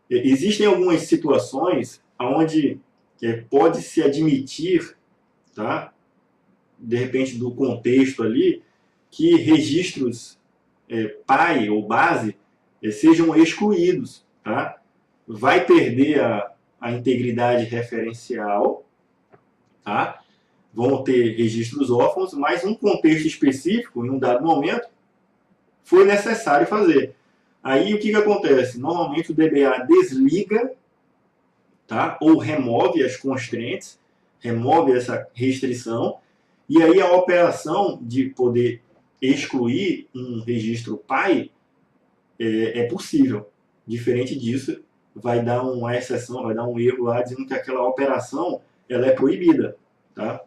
Existem algumas situações onde pode-se admitir, tá? De repente do contexto ali, que registros pai ou base sejam excluídos, tá? Vai perder a integridade referencial, tá? Vão ter registros órfãos, mas um contexto específico, em um dado momento, foi necessário fazer. Aí o que acontece? Normalmente o DBA desliga, tá? Ou remove as constraints, remove essa restrição, e aí a operação de poder excluir um registro pai é possível. Diferente disso, vai dar uma exceção, vai dar um erro lá dizendo que aquela operação ela é proibida, tá?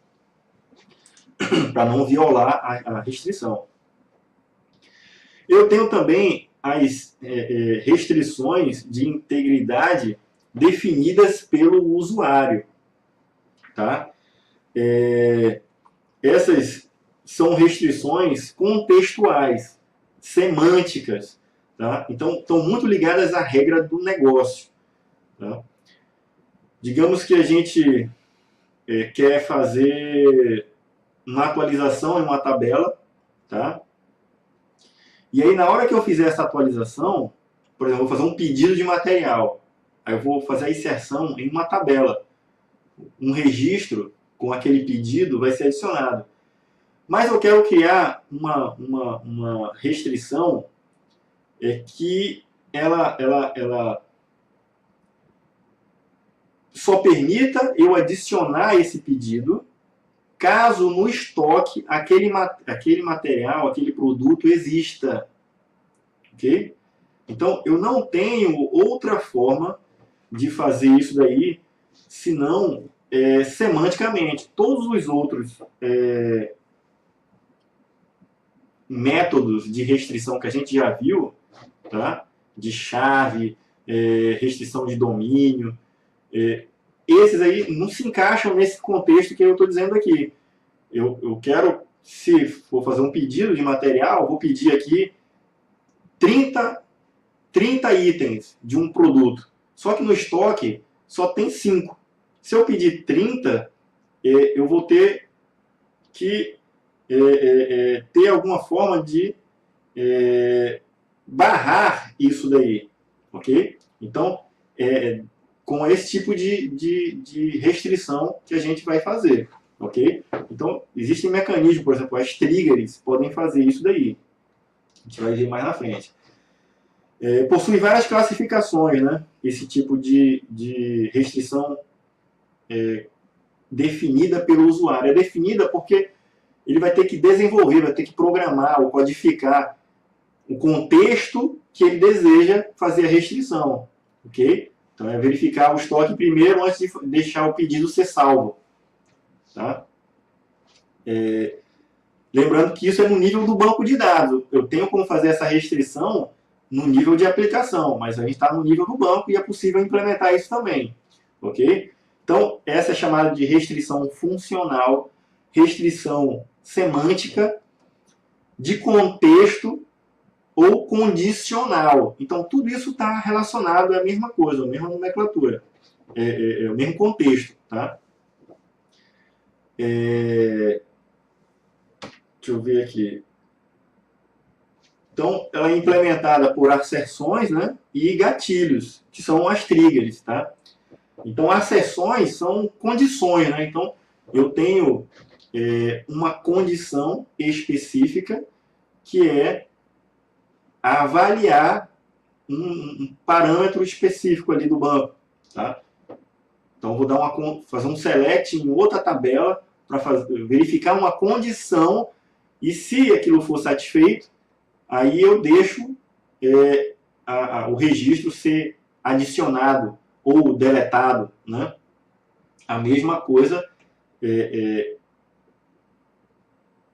Para não violar a restrição. Eu tenho também as restrições de integridade definidas pelo usuário, tá? Essas são restrições contextuais, semânticas, tá? Então, estão muito ligadas à regra do negócio, tá? Digamos que a gente quer fazer uma atualização em uma tabela, tá? E aí, na hora que eu fizer essa atualização, por exemplo, eu vou fazer um pedido de material. Aí eu vou fazer a inserção em uma tabela. Um registro com aquele pedido vai ser adicionado. Mas eu quero criar uma restrição que ela só permita eu adicionar esse pedido caso no estoque aquele material, aquele produto exista. Ok? Então, eu não tenho outra forma de fazer isso daí, senão semanticamente. Todos os outros métodos de restrição que a gente já viu, tá? De chave, restrição de domínio, esses aí não se encaixam nesse contexto que eu estou dizendo aqui. Eu quero, se for fazer um pedido de material, vou pedir aqui 30 itens de um produto. Só que no estoque só tem 5. Se eu pedir 30, eu vou ter que ter alguma forma de barrar isso daí. Ok? Então, com esse tipo de restrição que a gente vai fazer. Ok? Então, existem mecanismos, por exemplo, as triggers podem fazer isso daí. A gente vai ver mais na frente. Possui várias classificações, né? Esse tipo de restrição definida pelo usuário. É definida porque ele vai ter que desenvolver, vai ter que programar ou codificar o contexto que ele deseja fazer a restrição. Ok? Então é verificar o estoque primeiro antes de deixar o pedido ser salvo. Tá? Lembrando que isso é no nível do banco de dados. Eu tenho como fazer essa restrição no nível de aplicação, mas a gente está no nível do banco e é possível implementar isso também. Ok? Então, essa é chamada de restrição funcional, restrição semântica, de contexto ou condicional. Então, tudo isso está relacionado à mesma coisa, à mesma nomenclatura, é o mesmo contexto. Tá? Deixa eu ver aqui. Então, ela é implementada por asserções, né, e gatilhos, que são as triggers. Tá? Então, asserções são condições. Né? Então, eu tenho uma condição específica que é avaliar um parâmetro específico ali do banco. Tá? Então, vou fazer um select em outra tabela para verificar uma condição e se aquilo for satisfeito, aí eu deixo o registro ser adicionado ou deletado. Né? A mesma coisa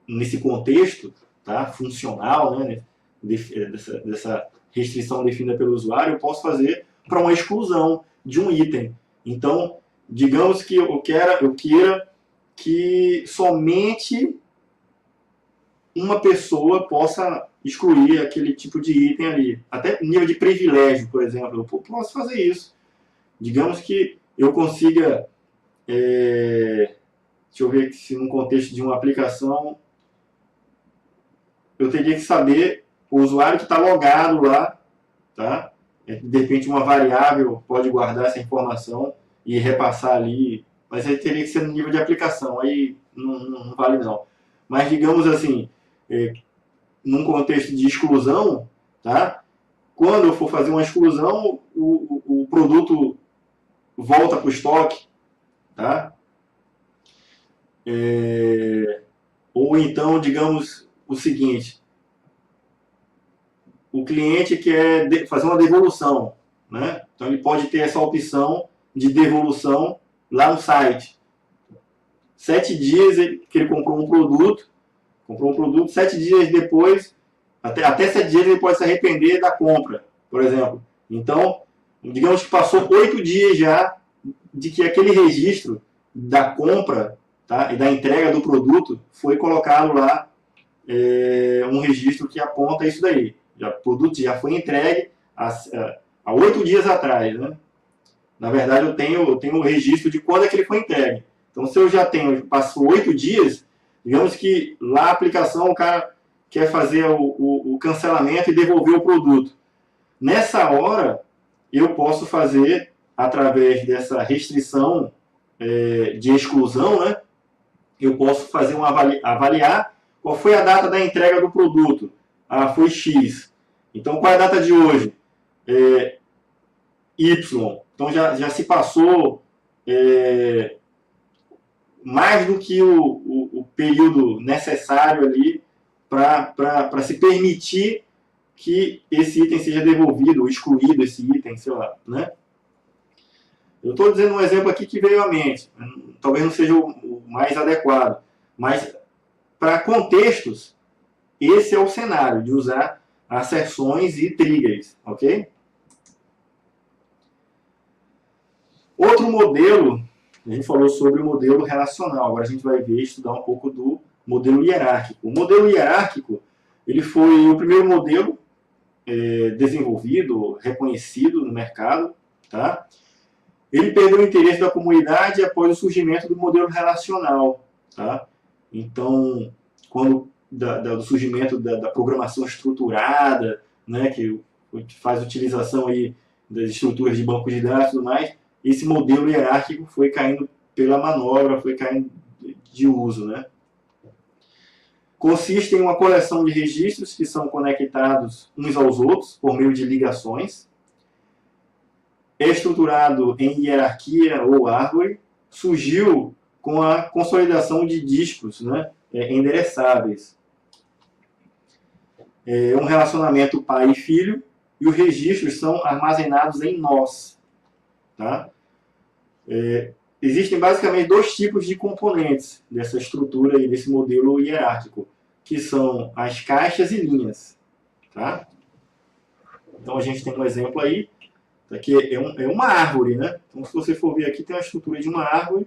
nesse contexto, tá? Funcional, né? Dessa restrição definida pelo usuário, eu posso fazer para uma exclusão de um item. Então, digamos que eu queira que somente uma pessoa possa excluir aquele tipo de item ali. Até nível de privilégio, por exemplo, eu posso fazer isso. Digamos que eu consiga, deixa eu ver se no contexto de uma aplicação, eu teria que saber o usuário que está logado lá, tá? De repente uma variável pode guardar essa informação e repassar ali, mas aí teria que ser no nível de aplicação, aí não vale não. Mas digamos assim, num contexto de exclusão, tá? Quando eu for fazer uma exclusão, o produto volta para o estoque, tá? Ou então, digamos o seguinte, o cliente quer fazer uma devolução, né? Então ele pode ter essa opção de devolução lá no site. 7 dias que ele comprou um produto, 7 dias depois, até 7 dias ele pode se arrepender da compra, por exemplo. Então, digamos que passou 8 dias já de que aquele registro da compra, tá, e da entrega do produto foi colocado lá um registro que aponta isso daí. O produto já foi entregue há 8 dias atrás. Né? Na verdade, eu tenho o registro de quando é que ele foi entregue. Então, se eu já passou 8 dias, digamos que lá a aplicação o cara quer fazer o cancelamento e devolver o produto. Nessa hora, eu posso fazer, através dessa restrição de exclusão, né? Eu posso fazer avaliar qual foi a data da entrega do produto. Foi X. Então, qual é a data de hoje? Y. Então, já se passou mais do que o período necessário ali para se permitir que esse item seja devolvido ou excluído esse item, sei lá, né? Eu estou dizendo um exemplo aqui que veio à mente, talvez não seja o mais adequado, mas para contextos, esse é o cenário de usar asserções e triggers, ok? Outro modelo, a gente falou sobre o modelo relacional, agora a gente vai ver, estudar um pouco do modelo hierárquico. O modelo hierárquico, ele foi o primeiro modelo desenvolvido, reconhecido no mercado, tá? Ele perdeu o interesse da comunidade após o surgimento do modelo relacional, tá? Então, quando do surgimento da programação estruturada, né, que faz utilização aí das estruturas de banco de dados e tudo mais, esse modelo hierárquico foi caindo pela manobra, foi caindo de uso, né? Consiste em uma coleção de registros que são conectados uns aos outros por meio de ligações. É estruturado em hierarquia ou árvore. Surgiu com a consolidação de discos, né, endereçáveis. É um relacionamento pai e filho, e os registros são armazenados em nós. Tá? Existem basicamente dois tipos de componentes dessa estrutura e desse modelo hierárquico, que são as caixas e linhas. Tá? Então a gente tem um exemplo aí, aqui é uma árvore, né? Então se você for ver aqui, tem a estrutura de uma árvore.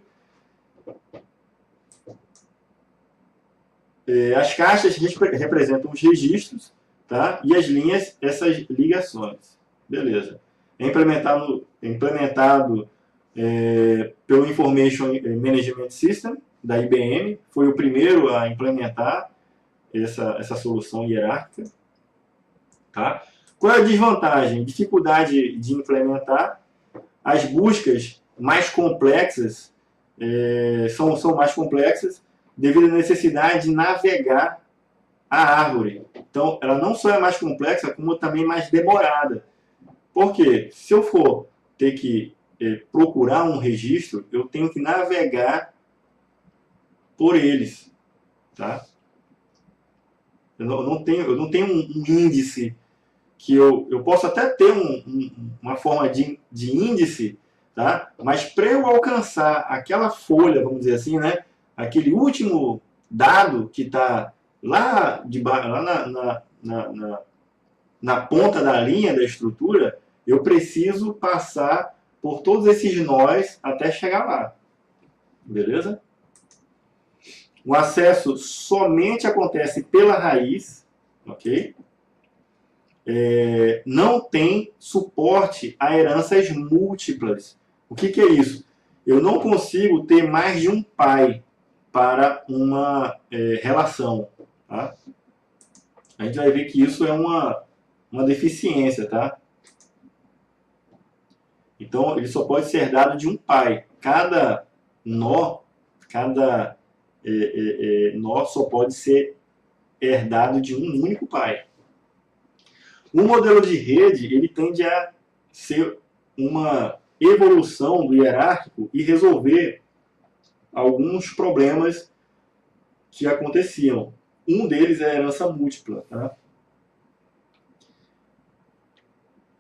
As caixas representam os registros, tá? E as linhas, essas ligações. Beleza. É implementado pelo Information Management System, da IBM. Foi o primeiro a implementar essa solução hierárquica. Tá? Qual é a desvantagem? Dificuldade de implementar. As buscas mais complexas são mais complexas devido à necessidade de navegar a árvore. Então, ela não só é mais complexa, como também mais demorada. Por quê? Se eu for ter que procurar um registro, eu tenho que navegar por eles. Tá? Eu não tenho um índice que eu posso até ter uma forma de índice, tá? Mas para eu alcançar aquela folha, vamos dizer assim, né? Aquele último dado que está lá, lá na ponta da linha da estrutura, eu preciso passar por todos esses nós até chegar lá. Beleza? O acesso somente acontece pela raiz, ok? Não tem suporte a heranças múltiplas. O que é isso? Eu não consigo ter mais de um pai para uma relação. Tá? A gente vai ver que isso é uma deficiência. Tá? Então, ele só pode ser dado de um pai. Cada nó só pode ser herdado de um único pai. O modelo de rede, ele tende a ser uma evolução do hierárquico e resolver alguns problemas que aconteciam. Um deles é a herança múltipla. Tá?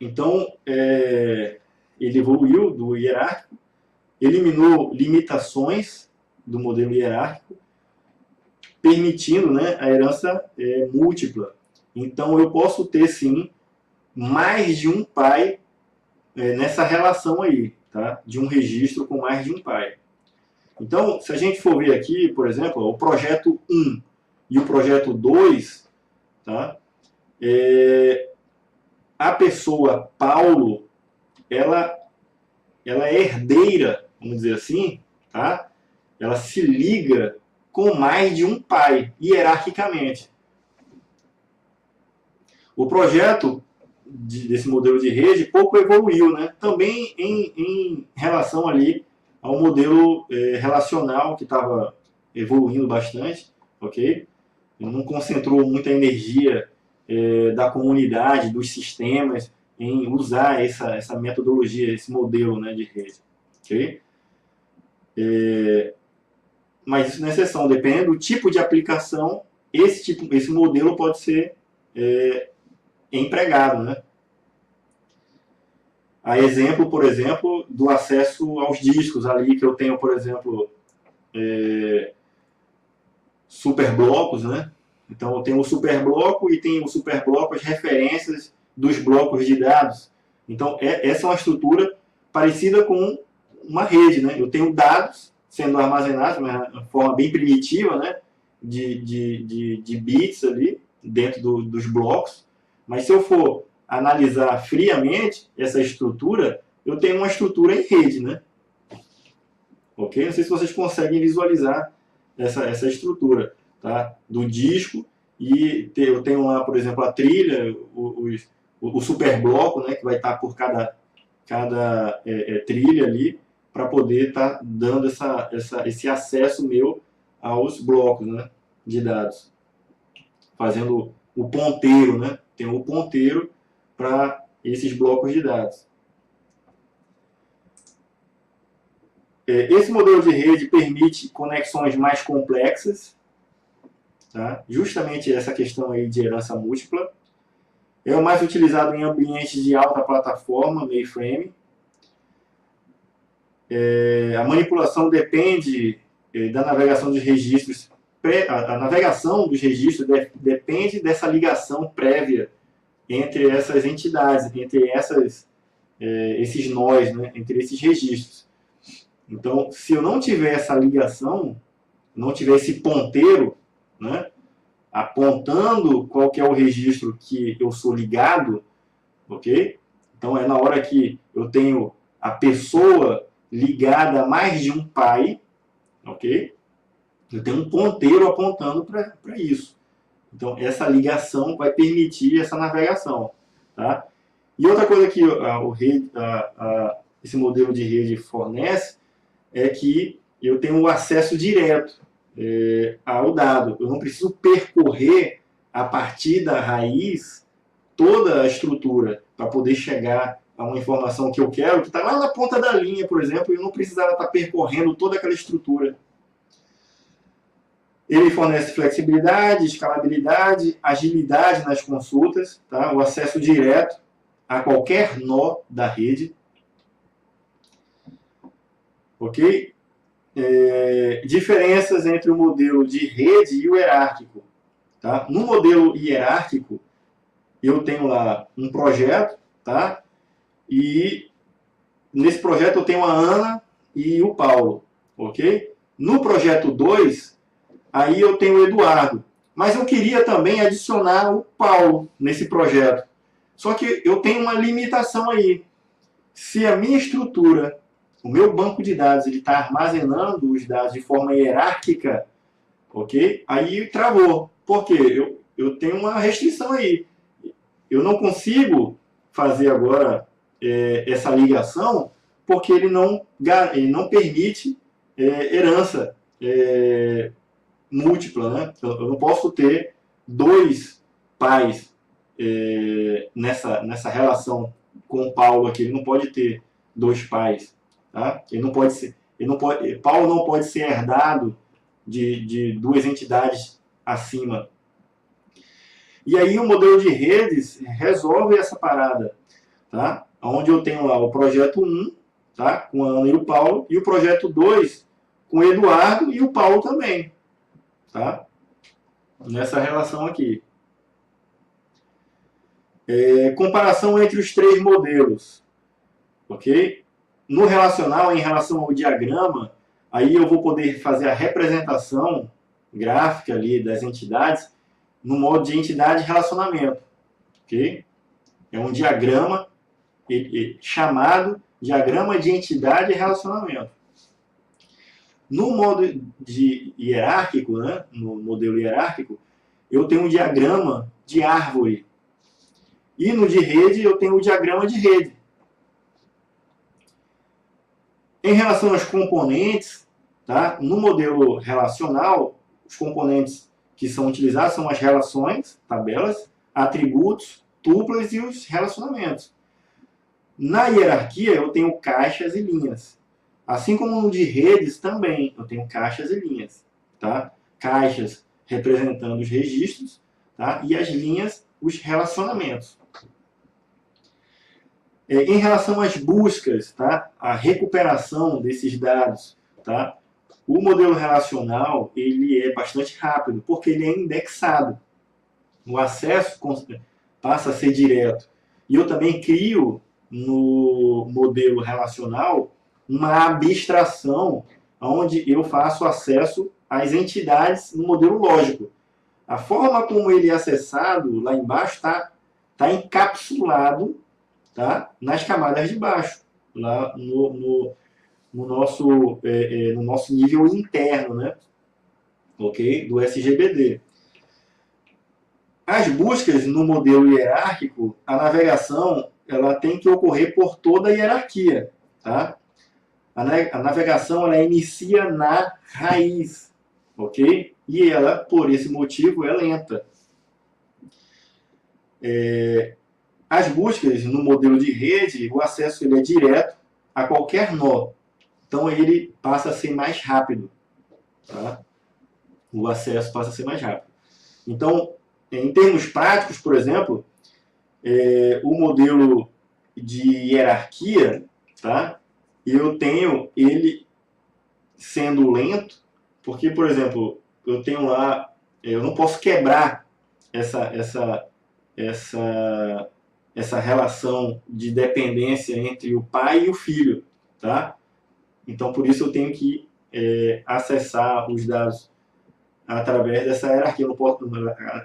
Então, ele evoluiu do hierárquico, eliminou limitações do modelo hierárquico, permitindo, né, a herança múltipla. Então, eu posso ter, sim, mais de um pai nessa relação aí, tá? De um registro com mais de um pai. Então, se a gente for ver aqui, por exemplo, o projeto 1 e o projeto 2, tá? A pessoa Paulo, ela é herdeira, vamos dizer assim, tá? Ela se liga com mais de um pai, hierarquicamente. O projeto desse modelo de rede pouco evoluiu, né? Também em relação ali ao modelo relacional, que estava evoluindo bastante, ok? Não concentrou muita energia da comunidade, dos sistemas, em usar essa metodologia, esse modelo, né, de rede. Okay? mas isso não é exceção. Dependendo do tipo de aplicação, esse modelo pode ser empregado, né? A exemplo, por exemplo, do acesso aos discos ali, que eu tenho, por exemplo, superblocos, né? Então eu tenho o superbloco e tenho o superbloco as referências dos blocos de dados. Então essa é uma estrutura parecida com uma rede, né? Eu tenho dados sendo armazenados de uma forma bem primitiva, né? De bits ali dentro dos blocos. Mas se eu for analisar friamente essa estrutura, eu tenho uma estrutura em rede, né? Ok? Não sei se vocês conseguem visualizar essa estrutura, tá? Do disco, e eu tenho lá, por exemplo, a trilha, o superbloco, né? Que vai estar por cada trilha ali, para poder estar dando esse acesso meu aos blocos, né? De dados. Fazendo o ponteiro, né? Tem o ponteiro para esses blocos de dados. Esse modelo de rede permite conexões mais complexas, tá? Justamente essa questão aí de herança múltipla. É o mais utilizado em ambientes de alta plataforma, mainframe. A manipulação depende da navegação dos registros. A navegação dos registros depende dessa ligação prévia entre essas entidades, entre esses nós, né? Entre esses registros. Então, se eu não tiver essa ligação, não tiver esse ponteiro, né, apontando qual que é o registro que eu sou ligado, ok? Então, é na hora que eu tenho a pessoa ligada a mais de um pai, ok? Eu tenho um ponteiro apontando para isso. Então, essa ligação vai permitir essa navegação, tá? E outra coisa que esse modelo de rede fornece é que eu tenho um acesso direto ao dado. Eu não preciso percorrer a partir da raiz toda a estrutura para poder chegar a uma informação que eu quero, que está lá na ponta da linha, por exemplo, e eu não precisava estar percorrendo toda aquela estrutura. Ele fornece flexibilidade, escalabilidade, agilidade nas consultas, tá? O acesso direto a qualquer nó da rede. Ok? Diferenças entre o modelo de rede e o hierárquico. Tá? No modelo hierárquico, eu tenho lá um projeto, tá? E nesse projeto eu tenho a Ana e o Paulo. Ok? No projeto 2, aí eu tenho o Eduardo. Mas eu queria também adicionar o Paulo nesse projeto. Só que eu tenho uma limitação aí. Se a minha estrutura, o meu banco de dados, ele está armazenando os dados de forma hierárquica, ok? Aí travou. Por quê? Eu tenho uma restrição aí. Eu não consigo fazer agora essa ligação porque ele não permite herança múltipla, né? Eu não posso ter dois pais nessa relação com o Paulo aqui. Ele não pode ter dois pais, tá? Paulo não pode ser herdado de duas entidades acima. E aí o modelo de redes resolve essa parada, tá? Onde eu tenho lá o projeto 1, tá? Com a Ana e o Paulo, e o projeto 2 com o Eduardo e o Paulo também, tá? Nessa relação aqui. Comparação entre os três modelos, ok? No relacional, em relação ao diagrama, aí eu vou poder fazer a representação gráfica ali das entidades no modo de entidade e relacionamento, ok? É um diagrama chamado diagrama de entidade e relacionamento. No modo de hierárquico, né, no modelo hierárquico, eu tenho um diagrama de árvore. E no de rede, eu tenho o diagrama de rede. Em relação aos componentes, tá? No modelo relacional, os componentes que são utilizados são as relações, tabelas, atributos, tuplas e os relacionamentos. Na hierarquia, eu tenho caixas e linhas. Assim como no de redes também, eu tenho caixas e linhas, tá? Caixas representando os registros, tá? E as linhas, os relacionamentos. Em relação às buscas, tá? A recuperação desses dados, tá? O modelo relacional ele é bastante rápido, porque ele é indexado. O acesso passa a ser direto. E eu também crio no modelo relacional uma abstração onde eu faço acesso às entidades no modelo lógico. A forma como ele é acessado lá embaixo tá encapsulado, tá, nas camadas de baixo, lá no nosso nível interno, né? Ok? Do SGBD. As buscas no modelo hierárquico, a navegação ela tem que ocorrer por toda a hierarquia, tá? A navegação ela inicia na raiz, ok? E ela, por esse motivo, é lenta. As buscas no modelo de rede, o acesso ele é direto a qualquer nó. Então ele passa a ser mais rápido, tá? O acesso passa a ser mais rápido. Então, em termos práticos, por exemplo, o modelo de hierarquia, tá? Eu tenho ele sendo lento, porque, por exemplo, eu tenho lá, eu não posso quebrar essa relação de dependência entre o pai e o filho, tá? Então, por isso eu tenho que acessar os dados através dessa hierarquia.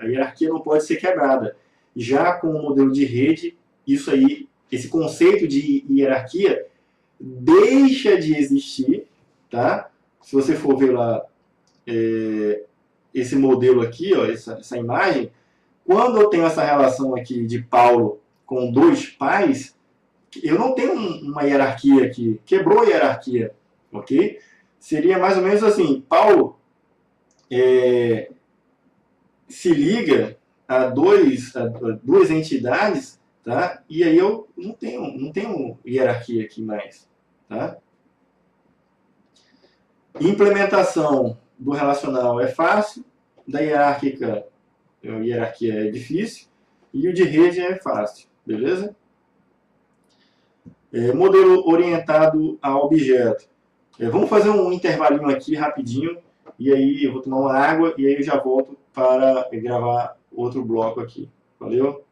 A hierarquia não pode ser quebrada. Já com o modelo de rede, isso aí, esse conceito de hierarquia deixa de existir, tá? Se você for ver lá esse modelo aqui, ó, essa imagem, quando eu tenho essa relação aqui de Paulo com dois pais, eu não tenho uma hierarquia aqui, quebrou a hierarquia, ok? Seria mais ou menos assim, Paulo se liga a duas entidades, tá? E aí eu não tenho hierarquia aqui mais, tá? Implementação do relacional é fácil, da hierárquia é difícil, e o de rede é fácil, beleza? Modelo orientado a objeto. Vamos fazer um intervalinho aqui rapidinho, e aí eu vou tomar uma água, e aí eu já volto para gravar outro bloco aqui. Valeu?